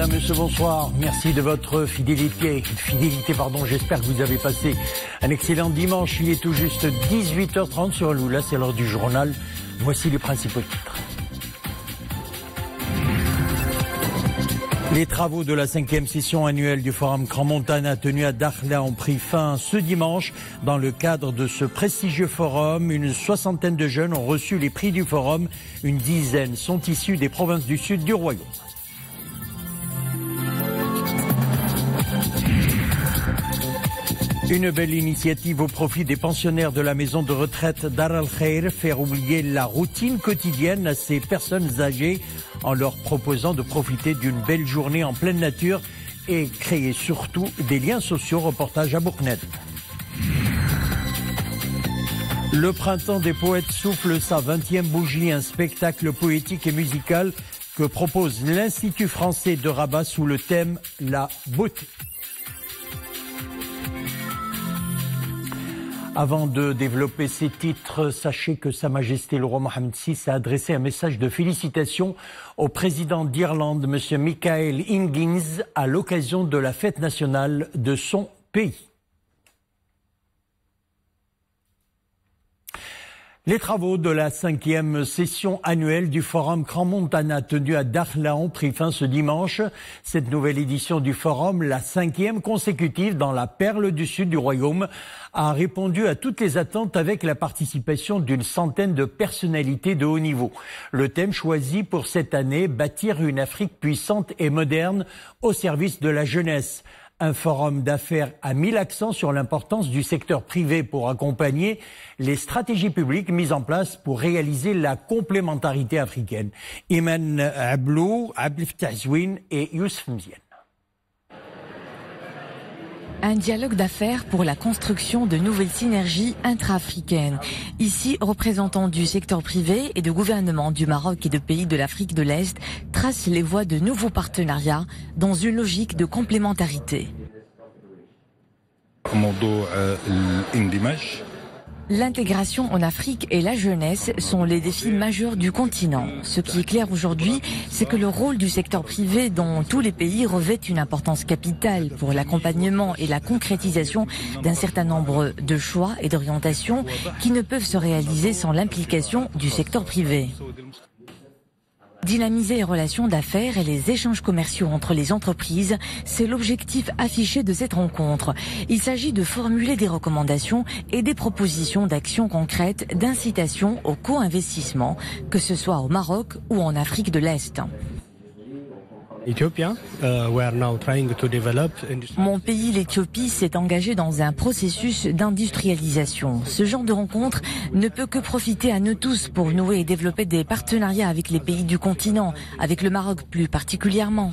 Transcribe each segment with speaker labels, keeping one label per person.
Speaker 1: Madame, Monsieur, bonsoir. Merci de votre fidélité. J'espère que vous avez passé un excellent dimanche. Il est tout juste 18h30 sur Loula, c'est l'heure du journal. Voici les principaux titres. Les travaux de la 5e session annuelle du Forum Crans-Montana tenu à Dakhla ont pris fin ce dimanche. Dans le cadre de ce prestigieux forum, une soixantaine de jeunes ont reçu les prix du forum. Une dizaine sont issus des provinces du sud du royaume. Une belle initiative au profit des pensionnaires de la maison de retraite Dar al-Khair, faire oublier la routine quotidienne à ces personnes âgées en leur proposant de profiter d'une belle journée en pleine nature et créer surtout des liens sociaux. Reportage à Bourkned. Le printemps des poètes souffle sa 20e bougie, un spectacle poétique et musical que propose l'Institut français de Rabat sous le thème « La beauté ». Avant de développer ces titres, sachez que Sa Majesté le roi Mohammed VI a adressé un message de félicitations au président d'Irlande, M. Michael Higgins, à l'occasion de la fête nationale de son pays. Les travaux de la 5e session annuelle du Forum Crans-Montana tenu à Dakhla ont pris fin ce dimanche. Cette nouvelle édition du Forum, la 5e consécutive dans la perle du sud du royaume, a répondu à toutes les attentes avec la participation d'une centaine de personnalités de haut niveau. Le thème choisi pour cette année, bâtir une Afrique puissante et moderne au service de la jeunesse. Un forum d'affaires a mis l'accent sur l'importance du secteur privé pour accompagner les stratégies publiques mises en place pour réaliser la complémentarité africaine. Iman Ablou, Abdel Fattah Zouine et Youssef Mziane.
Speaker 2: Un dialogue d'affaires pour la construction de nouvelles synergies intra-africaines. Ici, représentants du secteur privé et de gouvernements du Maroc et de pays de l'Afrique de l'Est tracent les voies de nouveaux partenariats dans une logique de complémentarité. L'intégration en Afrique et la jeunesse sont les défis majeurs du continent. Ce qui est clair aujourd'hui, c'est que le rôle du secteur privé dans tous les pays revêt une importance capitale pour l'accompagnement et la concrétisation d'un certain nombre de choix et d'orientations qui ne peuvent se réaliser sans l'implication du secteur privé. Dynamiser les relations d'affaires et les échanges commerciaux entre les entreprises, c'est l'objectif affiché de cette rencontre. Il s'agit de formuler des recommandations et des propositions d'actions concrètes d'incitation au co-investissement, que ce soit au Maroc ou en Afrique de l'Est. Mon pays, l'Éthiopie, s'est engagé dans un processus d'industrialisation. Ce genre de rencontre ne peut que profiter à nous tous pour nouer et développer des partenariats avec les pays du continent, avec le Maroc plus particulièrement.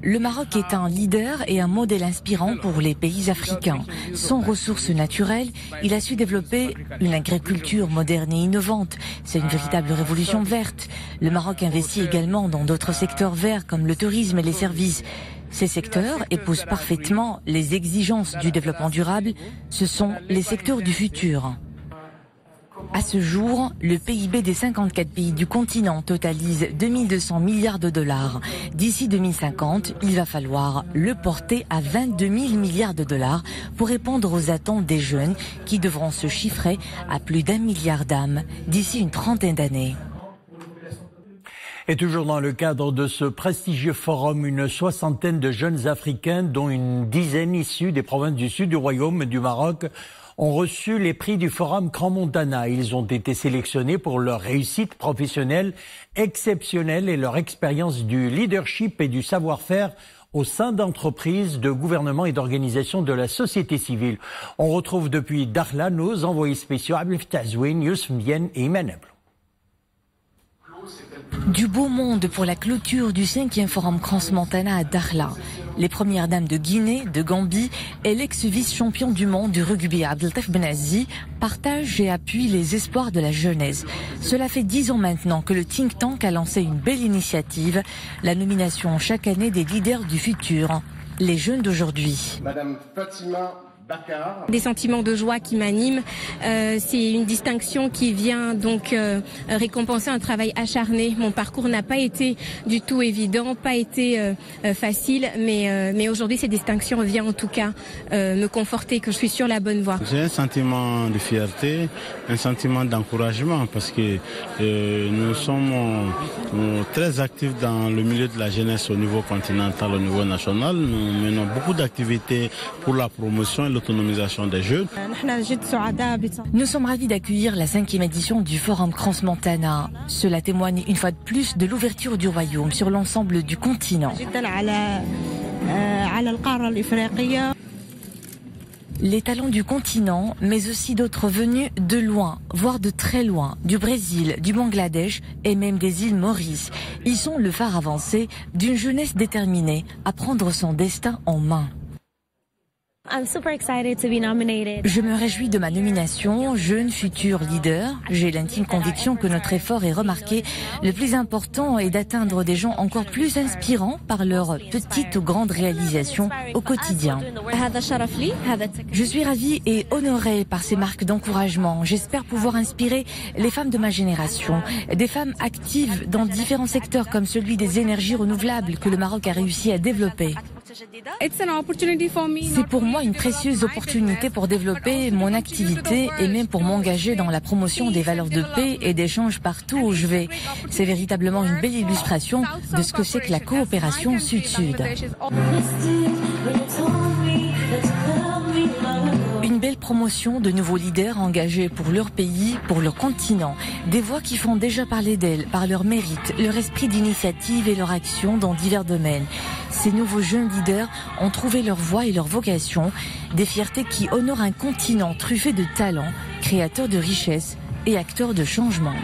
Speaker 2: Le Maroc est un leader et un modèle inspirant pour les pays africains. Sans ressources naturelles, il a su développer une agriculture moderne et innovante. C'est une véritable révolution verte. Le Maroc investit également dans d'autres secteurs verts comme le tourisme et les services. Ces secteurs épousent parfaitement les exigences du développement durable. Ce sont les secteurs du futur. À ce jour, le PIB des 54 pays du continent totalise 2200 milliards de dollars. D'ici 2050, il va falloir le porter à 22 000 milliards de dollars pour répondre aux attentes des jeunes qui devront se chiffrer à plus d'1 milliard d'âmes d'ici une trentaine d'années.
Speaker 1: Et toujours dans le cadre de ce prestigieux forum, une soixantaine de jeunes Africains, dont une dizaine issus des provinces du sud du royaume du Maroc, ont reçu les prix du Forum Crans-Montana. Ils ont été sélectionnés pour leur réussite professionnelle exceptionnelle et leur expérience du leadership et du savoir-faire au sein d'entreprises, de gouvernements et d'organisations de la société civile. On retrouve depuis Dakhla nos envoyés spéciaux Abdel Fattah Zouine, Youssef Mziane et Iman Ablou.
Speaker 2: Du beau monde pour la clôture du 5e Forum Crans-Montana à Dakhla. Les premières dames de Guinée, de Gambie et l'ex-vice-champion du monde du rugby Abdeltaf Benazi partagent et appuient les espoirs de la jeunesse. Cela fait 10 ans maintenant que le think tank a lancé une belle initiative, la nomination chaque année des leaders du futur, les jeunes d'aujourd'hui.
Speaker 3: Madame Fatima Des sentiments de joie qui m'animent. C'est une distinction qui vient donc récompenser un travail acharné. Mon parcours n'a pas été du tout évident, pas été facile, mais aujourd'hui cette distinction vient en tout cas me conforter que je suis sur la bonne voie.
Speaker 4: J'ai un sentiment de fierté, un sentiment d'encouragement parce que nous sommes très actifs dans le milieu de la jeunesse au niveau continental, au niveau national. Nous menons beaucoup d'activités pour la promotion et l'autonomisation des jeunes.
Speaker 2: Nous sommes ravis d'accueillir la 5e édition du Forum Crans-Montana. Cela témoigne une fois de plus de l'ouverture du royaume sur l'ensemble du continent. Les talents du continent, mais aussi d'autres venus de loin, voire de très loin, du Brésil, du Bangladesh et même des îles Maurice. Ils sont le phare avancé d'une jeunesse déterminée à prendre son destin en main. Je me réjouis de ma nomination, jeune futur leader. J'ai l'intime conviction que notre effort est remarqué. Le plus important est d'atteindre des gens encore plus inspirants par leurs petites ou grandes réalisations au quotidien. Je suis ravie et honorée par ces marques d'encouragement. J'espère pouvoir inspirer les femmes de ma génération, des femmes actives dans différents secteurs comme celui des énergies renouvelables que le Maroc a réussi à développer. C'est pour moi une précieuse opportunité pour développer mon activité et même pour m'engager dans la promotion des valeurs de paix et d'échange partout où je vais. C'est véritablement une belle illustration de ce que c'est que la coopération Sud-Sud. Une belle promotion de nouveaux leaders engagés pour leur pays, pour leur continent. Des voix qui font déjà parler d'elles par leur mérite, leur esprit d'initiative et leur action dans divers domaines. Ces nouveaux jeunes leaders ont trouvé leur voie et leur vocation, des fiertés qui honorent un continent truffé de talents, créateurs de richesses et acteurs de changement.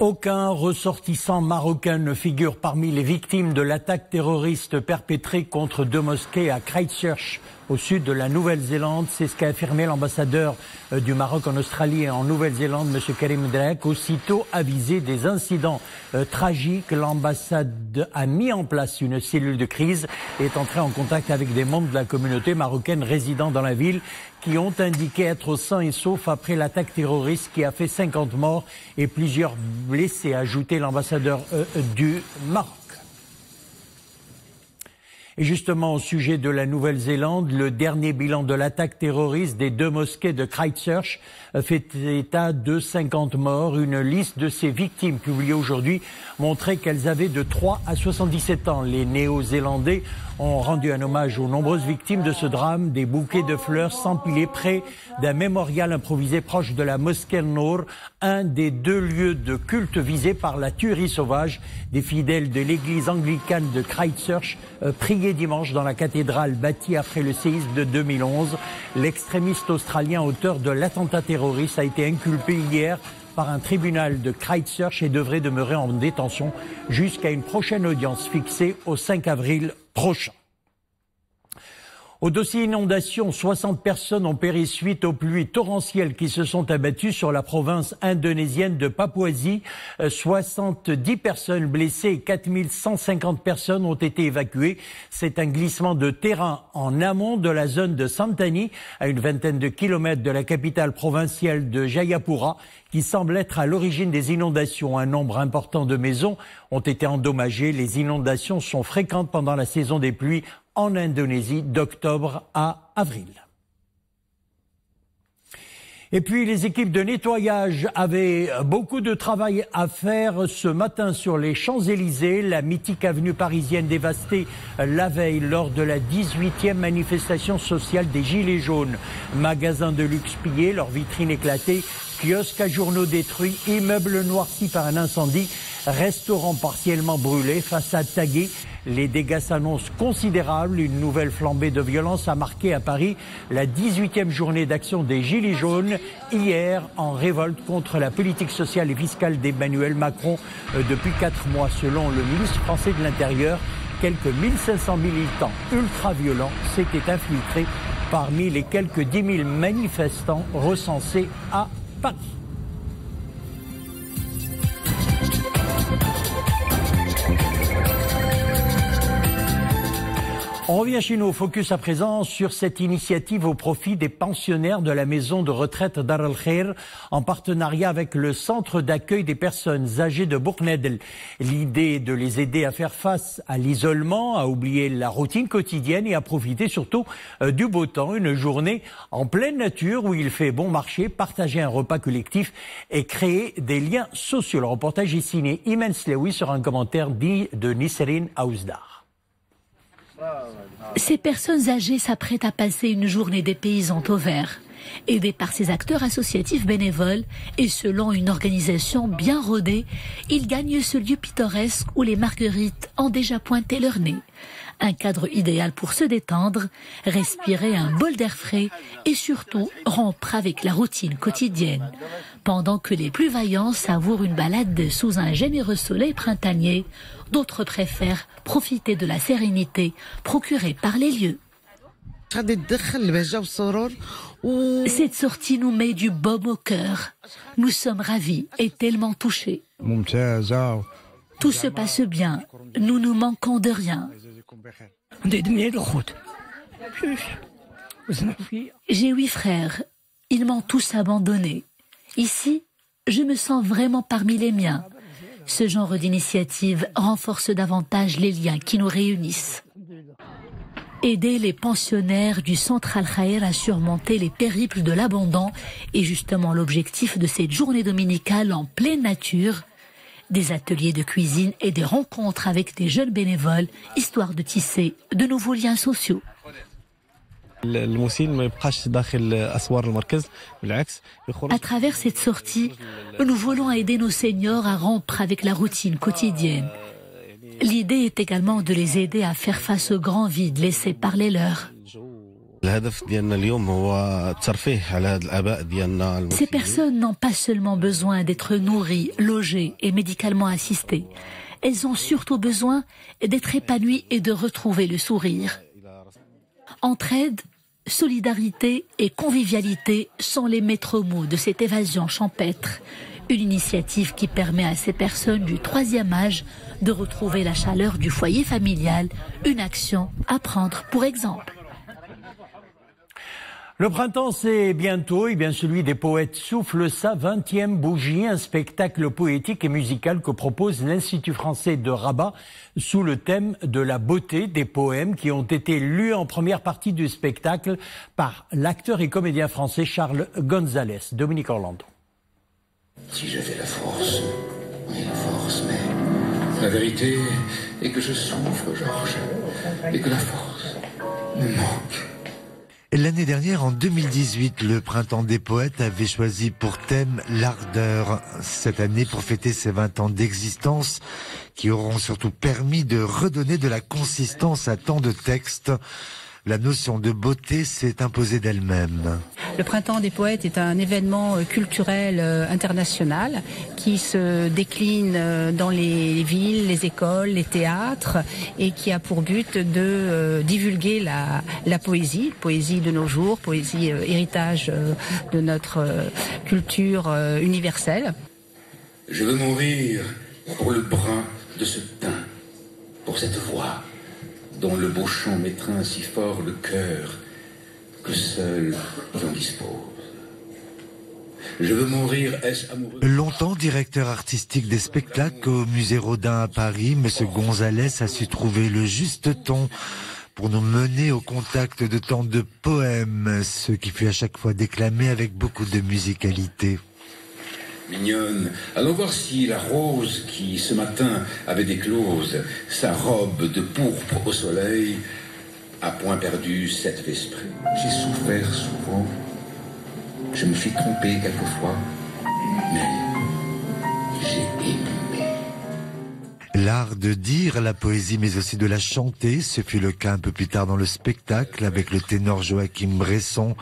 Speaker 1: Aucun ressortissant marocain ne figure parmi les victimes de l'attaque terroriste perpétrée contre 2 mosquées à Christchurch, au sud de la Nouvelle-Zélande. C'est ce qu'a affirmé l'ambassadeur du Maroc en Australie et en Nouvelle-Zélande, M. Karim Drake. Aussitôt avisé des incidents tragiques, l'ambassade a mis en place une cellule de crise et est entrée en contact avec des membres de la communauté marocaine résidant dans la ville qui ont indiqué être sains et saufs après l'attaque terroriste qui a fait 50 morts et plusieurs blessés, a ajouté l'ambassadeur du Maroc. Et justement, au sujet de la Nouvelle-Zélande, le dernier bilan de l'attaque terroriste des 2 mosquées de Christchurch fait état de 50 morts. Une liste de ces victimes publiée aujourd'hui montrait qu'elles avaient de 3 à 77 ans. Les Néo-Zélandais ont rendu un hommage aux nombreuses victimes de ce drame. Des bouquets de fleurs s'empilaient près d'un mémorial improvisé proche de la mosquée Al-Nour, un des 2 lieux de culte visés par la tuerie sauvage. Des fidèles de l'église anglicane de Christchurch priaient dimanche dans la cathédrale bâtie après le séisme de 2011. L'extrémiste australien auteur de l'attentat terroriste a été inculpé hier par un tribunal de Christchurch et devrait demeurer en détention jusqu'à une prochaine audience fixée au 5 avril prochain. Au dossier inondation, 60 personnes ont péri suite aux pluies torrentielles qui se sont abattues sur la province indonésienne de Papouasie. 70 personnes blessées et 4150 personnes ont été évacuées. C'est un glissement de terrain en amont de la zone de Santani, à une vingtaine de kilomètres de la capitale provinciale de Jayapura, qui semble être à l'origine des inondations. Un nombre important de maisons ont été endommagées. Les inondations sont fréquentes pendant la saison des pluies en Indonésie d'octobre à avril. Et puis les équipes de nettoyage avaient beaucoup de travail à faire ce matin sur les Champs-Élysées, la mythique avenue parisienne dévastée la veille lors de la 18e manifestation sociale des Gilets jaunes. Magasins de luxe pillés, leurs vitrines éclatées, kiosques à journaux détruits, immeubles noircis par un incendie, restaurants partiellement brûlés, façades taguées. Les dégâts s'annoncent considérables. Une nouvelle flambée de violence a marqué à Paris la 18e journée d'action des Gilets jaunes, hier en révolte contre la politique sociale et fiscale d'Emmanuel Macron depuis 4 mois. Selon le ministre français de l'Intérieur, quelques 1500 militants ultra-violents s'étaient infiltrés parmi les quelques 10 000 manifestants recensés à Paris. On revient chez nous, focus à présent sur cette initiative au profit des pensionnaires de la maison de retraite Dar El Khair en partenariat avec le centre d'accueil des personnes âgées de Bouknedel. L'idée est de les aider à faire face à l'isolement, à oublier la routine quotidienne et à profiter surtout du beau temps, une journée en pleine nature où il fait bon marché, partager un repas collectif et créer des liens sociaux. Le reportage est signé Imen Slewi sur un commentaire dit de Nisrine Aouzdar.
Speaker 5: Ces personnes âgées s'apprêtent à passer une journée des paysans au vert. Aidés par ces acteurs associatifs bénévoles et selon une organisation bien rodée, ils gagnent ce lieu pittoresque où les marguerites ont déjà pointé leur nez. Un cadre idéal pour se détendre, respirer un bol d'air frais et surtout rompre avec la routine quotidienne. Pendant que les plus vaillants savourent une balade sous un généreux soleil printanier, d'autres préfèrent profiter de la sérénité procurée par les lieux. Cette sortie nous met du baume au cœur. Nous sommes ravis et tellement touchés. Tout se passe bien. Nous ne manquons de rien. J'ai 8 frères. Ils m'ont tous abandonné. Ici, je me sens vraiment parmi les miens. Ce genre d'initiative renforce davantage les liens qui nous réunissent. Aider les pensionnaires du centre Al Khair à surmonter les périples de l'abandon est justement l'objectif de cette journée dominicale en pleine nature. Des ateliers de cuisine et des rencontres avec des jeunes bénévoles, histoire de tisser de nouveaux liens sociaux. À travers cette sortie, nous voulons aider nos seniors à rompre avec la routine quotidienne. L'idée est également de les aider à faire face au grand vide laissé par les leurs. Ces personnes n'ont pas seulement besoin d'être nourries, logées et médicalement assistées. Elles ont surtout besoin d'être épanouies et de retrouver le sourire. Entraide, solidarité et convivialité sont les maîtres mots de cette évasion champêtre. Une initiative qui permet à ces personnes du 3e âge de retrouver la chaleur du foyer familial, une action à prendre pour exemple.
Speaker 1: Le printemps, c'est bientôt, et bien celui des poètes souffle sa 20e bougie, un spectacle poétique et musical que propose l'Institut français de Rabat sous le thème de la beauté des poèmes qui ont été lus en première partie du spectacle par l'acteur et comédien français Charles Gonzalez. Dominique Orlando.
Speaker 6: Si j'avais la force, mais la vérité est que je souffre, Georges, et que la force me manque.
Speaker 7: L'année dernière, en 2018, le Printemps des Poètes avait choisi pour thème l'ardeur. Cette année, pour fêter ses 20 ans d'existence, qui auront surtout permis de redonner de la consistance à tant de textes, la notion de beauté s'est imposée d'elle-même.
Speaker 8: Le Printemps des Poètes est un événement culturel international qui se décline dans les villes, les écoles, les théâtres et qui a pour but de divulguer la poésie de nos jours, poésie héritage de notre culture universelle.
Speaker 6: Je veux mourir pour le brin de ce teint, pour cette voix dont le beau chant m'étreint si fort le cœur que seul j'en dispose. Je veux mourir, est-ce amoureux?
Speaker 7: Longtemps directeur artistique des spectacles au musée Rodin à Paris, M. Gonzalez a su trouver le juste ton pour nous mener au contact de tant de poèmes, ce qui fut à chaque fois déclamé avec beaucoup de musicalité.
Speaker 6: Mignonne, allons voir si la rose qui ce matin avait déclose sa robe de pourpre au soleil a point perdu cette vesprée. J'ai souffert souvent, je me suis trompé quelquefois, mais j'ai aimé.
Speaker 7: L'art de dire la poésie mais aussi de la chanter, ce fut le cas un peu plus tard dans le spectacle avec le ténor Joachim Bresson,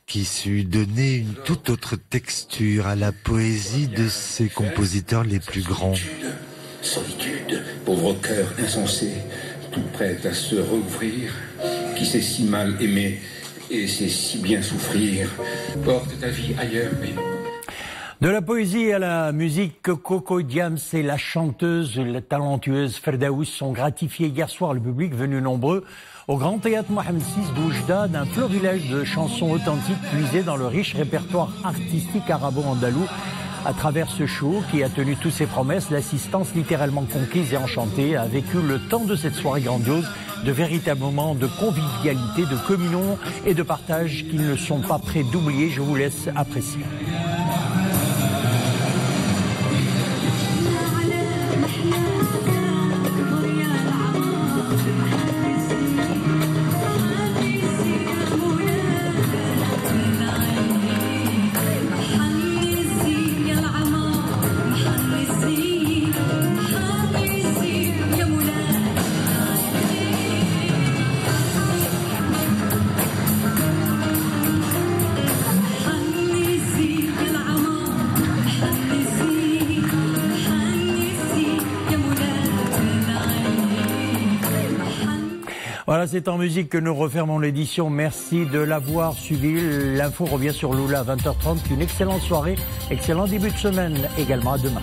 Speaker 7: qui sut donner une toute autre texture à la poésie de ses compositeurs les plus grands.
Speaker 6: Solitude, pauvre cœur insensé, tout prêt à se rouvrir, qui sait si mal aimer et sait si bien souffrir. Porte ta vie ailleurs, mais...
Speaker 1: De la poésie à la musique, Coco Diams et la chanteuse, la talentueuse Ferdaous sont gratifiés hier soir, le public venu nombreux au Grand Théâtre Mohamed VI d'Oujda d'un florilège de chansons authentiques puisées dans le riche répertoire artistique arabo-andalou. À travers ce show qui a tenu toutes ses promesses, l'assistance littéralement conquise et enchantée a vécu le temps de cette soirée grandiose de véritables moments de convivialité, de communion et de partage qu'ils ne sont pas prêts d'oublier. Je vous laisse apprécier. Voilà, c'est en musique que nous refermons l'édition. Merci de l'avoir suivi. L'info revient sur Lula à 20h30. Une excellente soirée, excellent début de semaine également. À demain.